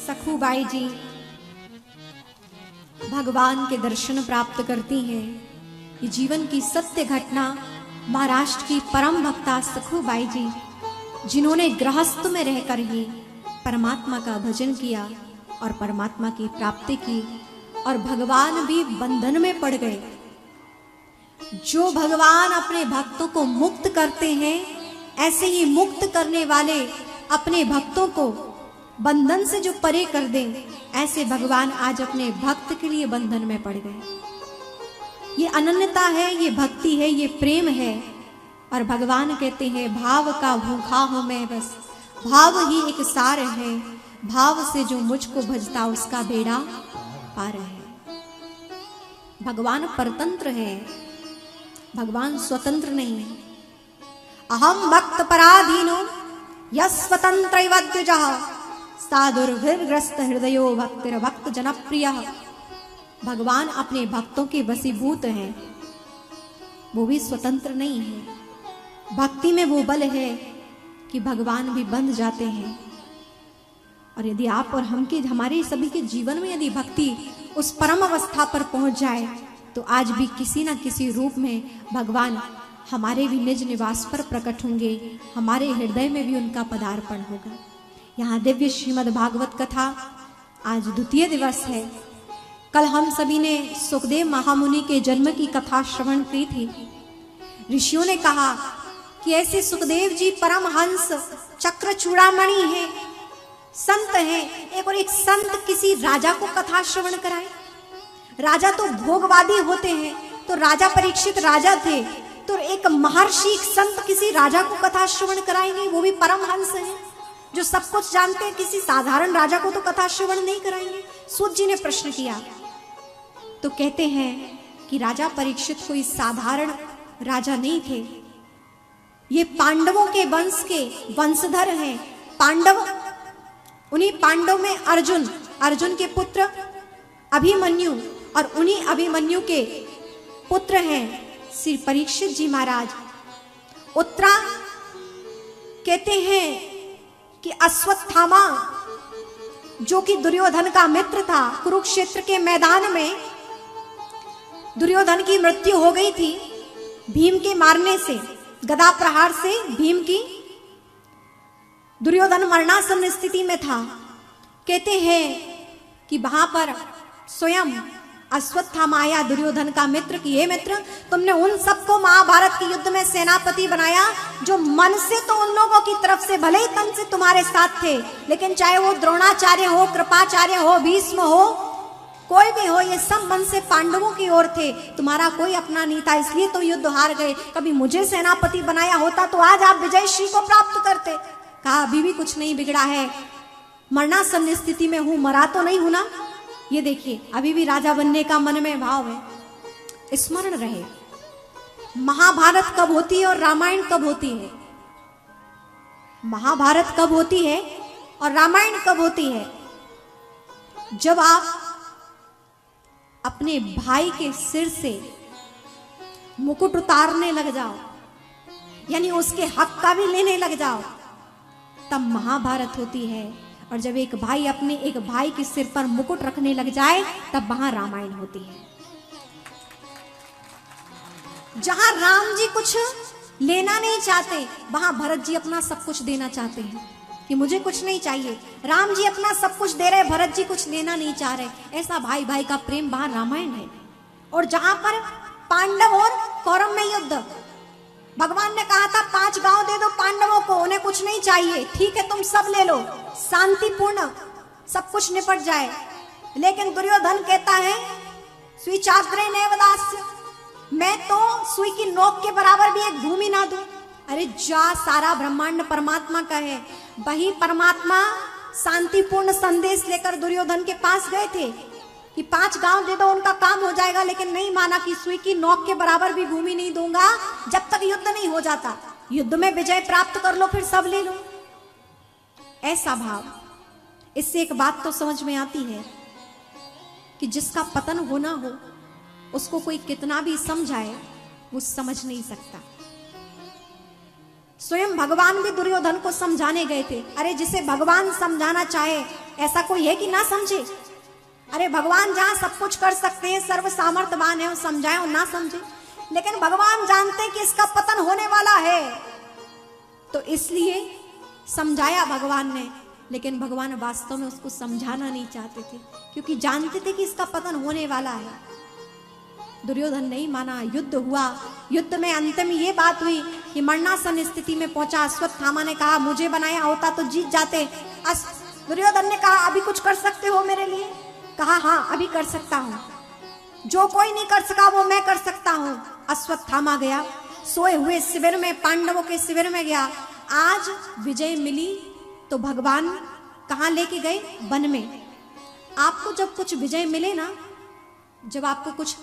सखूबाई जी भगवान के दर्शन प्राप्त करती हैं। ये जीवन की सत्य घटना महाराष्ट्र की परम भक्ता सखूबाई जी, जिन्होंने गृहस्थ में रहकर ही परमात्मा का भजन किया और परमात्मा की प्राप्ति की, और भगवान भी बंधन में पड़ गए। जो भगवान अपने भक्तों को मुक्त करते हैं, ऐसे ही मुक्त करने वाले अपने भक्तों को बंधन से जो परे कर दें, ऐसे भगवान आज अपने भक्त के लिए बंधन में पड़ गए। ये अनन्यता है, ये भक्ति है, ये प्रेम है। और भगवान कहते हैं भाव का भूखा हूं मैं बस, भाव ही एक सार है, भाव से जो मुझको भजता उसका बेड़ा पार है। भगवान परतंत्र है, भगवान स्वतंत्र नहीं है। अहम भक्त पराधीनो यस्वतंत्र द्विजः साधुर्भिर्ग्रस्त हृदयो भक्तिर भक्त जनप्रिय। भगवान अपने भक्तों के वशीभूत हैं, वो भी स्वतंत्र नहीं है। भक्ति में वो बल है कि भगवान भी बंध जाते हैं। और यदि आप और हम के हमारे सभी के जीवन में यदि भक्ति उस परम अवस्था पर पहुंच जाए, तो आज भी किसी न किसी रूप में भगवान हमारे भी निज निवास पर प्रकट होंगे, हमारे हृदय में भी उनका पदार्पण होगा। यहाँ दिव्य श्रीमद् भागवत कथा आज द्वितीय दिवस है। कल हम सभी ने सुखदेव महामुनि के जन्म की कथा श्रवण की थी। ऋषियों ने कहा कि ऐसे सुखदेव जी परमहंस चक्र चूड़ामणि हैं, संत हैं। एक संत किसी राजा को कथा श्रवण कराए। राजा तो भोगवादी होते हैं, तो राजा परीक्षित राजा थे, तो एक महर्षि एक संत किसी राजा को कथा श्रवण कराएंगे, वो भी परमहंस हैं जो सब कुछ जानते हैं। किसी साधारण राजा को तो कथा श्रवण नहीं कराएंगे। सूत जी ने प्रश्न किया तो कहते हैं कि राजा परीक्षित कोई साधारण राजा नहीं थे, ये पांडवों के वंश के वंशधर हैं। पांडव, उन्हीं पांडव में अर्जुन के पुत्र अभिमन्यु, और उन्हीं अभिमन्यु के पुत्र हैं श्री परीक्षित जी महाराज। उत्तरा कहते हैं कि अश्वत्थामा जो कि दुर्योधन का मित्र था, कुरुक्षेत्र के मैदान में दुर्योधन की मृत्यु हो गई थी भीम के मारने से, गदा प्रहार से भीम की। दुर्योधन मरणासन्न स्थिति में था। कहते हैं कि वहां पर स्वयं अश्वत्थामा आया दुर्योधन का मित्र कि हे मित्र, तुमने उन सबको महाभारत के युद्ध में सेनापति बनाया जो मन से तो उन लोगों की तरफ से भले ही तन से तुम्हारे साथ थे, लेकिन चाहे वो द्रोणाचार्य हो, कृपाचार्य हो, भीष्म हो, कोई भी हो, ये सब मन से पांडवों की ओर थे, तुम्हारा कोई अपना नहीं था, इसलिए तो युद्ध हार गए। कभी मुझे सेनापति बनाया होता तो आज आप विजय श्री को प्राप्त करते। कहा अभी भी कुछ नहीं बिगड़ा है, मरणासन्न स्थिति में हूं, मरा तो नहीं हूं ना। ये देखिए अभी भी राजा बनने का मन में भाव है। स्मरण रहे महाभारत कब होती है और रामायण कब होती है। महाभारत कब होती है और रामायण कब होती है। जब आप अपने भाई के सिर से मुकुट उतारने लग जाओ, यानी उसके हक का भी लेने लग जाओ, तब महाभारत होती है। और जब एक भाई अपने एक भाई के सिर पर मुकुट रखने लग जाए, तब वहां रामायण होती है। जहां राम जी कुछ लेना नहीं चाहते, वहां भरत जी अपना सब कुछ देना चाहते हैं कि मुझे कुछ नहीं चाहिए। राम जी अपना सब कुछ दे रहे, भरत जी कुछ लेना नहीं चाह रहे। ऐसा भाई भाई का प्रेम वहां रामायण है। और जहां पर पांडव और कौरव में युद्ध, भगवान ने कहा था 5 गांव दे दो पांडवों को, उन्हें कुछ नहीं चाहिए, ठीक है तुम सब ले लो, शांतिपूर्ण सब कुछ निपट जाए। लेकिन दुर्योधन कहता है स्वीचाग्रे नैवदास्य, मैं तो सुई की नोक के बराबर भी एक भूमि ना दूं। अरे जा, सारा ब्रह्मांड परमात्मा का है। वही परमात्मा शांतिपूर्ण संदेश लेकर दुर्योधन के पास गए थे कि 5 गांव दे दो, उनका काम हो जाएगा। लेकिन नहीं माना कि सुई की नोक के बराबर भी भूमि नहीं दूंगा जब तक युद्ध नहीं हो जाता। युद्ध में विजय प्राप्त कर लो, फिर सब ले लो। ऐसा भाव। इससे एक बात तो समझ में आती है कि जिसका पतन होना हो, उसको कोई कितना भी समझाए वो समझ नहीं सकता। स्वयं भगवान भी दुर्योधन को समझाने गए थे। अरे जिसे भगवान समझाना चाहे ऐसा कोई है कि ना समझे? अरे भगवान जहां सब कुछ कर सकते हैं, सर्व सामर्थ्यवान है, वो समझाए और ना समझे। लेकिन भगवान जानते हैं कि इसका पतन होने वाला है, तो इसलिए समझाया भगवान ने। लेकिन भगवान वास्तव में उसको समझाना नहीं चाहते थे, क्योंकि जानते थे कि इसका पतन होने वाला है। दुर्योधन नहीं माना, युद्ध हुआ। युद्ध में अंतिम ये बात हुई कि मरणासन स्थिति में पहुंचा। अश्वत्थामा ने कहा मुझे बनाया होता तो जीत जाते। दुर्योधन ने कहा अभी कुछ कर सकते हो मेरे लिए? कहा हाँ अभी कर सकता हूं, जो कोई नहीं कर सका वो मैं कर सकता हूं। अश्वत्थामा गया, सोए हुए शिविर में, पांडवों के शिविर में गया। आज विजय मिली तो भगवान कहाँ लेके गए? वन में। आपको जब कुछ विजय मिले ना, जब आपको कुछ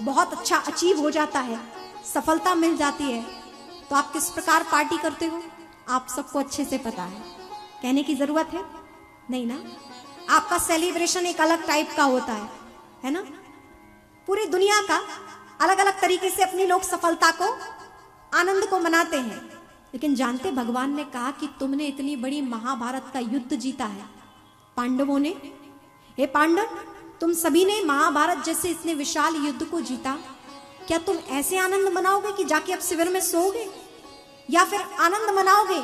बहुत अच्छा अचीव हो जाता है, सफलता मिल जाती है, तो आप किस प्रकार पार्टी करते हो? आप सबको अच्छे से पता है, कहने की जरूरत है नहीं ना। आपका सेलिब्रेशन एक अलग टाइप का होता है ना। पूरी दुनिया का अलग अलग तरीके से अपनी लोग सफलता को, आनंद को मनाते हैं। लेकिन जानते, भगवान ने कहा कि तुमने इतनी बड़ी महाभारत का युद्ध जीता है, पांडवों ने। हे पांडव, तुम सभी ने महाभारत जैसे इतने विशाल युद्ध को जीता, क्या तुम ऐसे आनंद मनाओगे कि जाके अब शिविर में सोओगे? या फिर आनंद मनाओगे,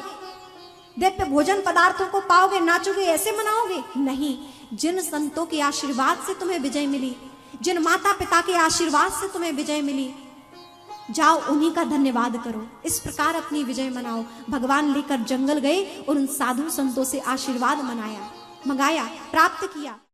दिव्य भोजन पदार्थों को पाओगे, नाचोगे, ऐसे मनाओगे? नहीं। जिन संतों के आशीर्वाद से तुम्हें विजय मिली, जिन माता पिता के आशीर्वाद से तुम्हें विजय मिली, जाओ उन्हीं का धन्यवाद करो। इस प्रकार अपनी विजय मनाओ। भगवान लेकर जंगल गए और उन साधु संतों से आशीर्वाद मंगाया, प्राप्त किया।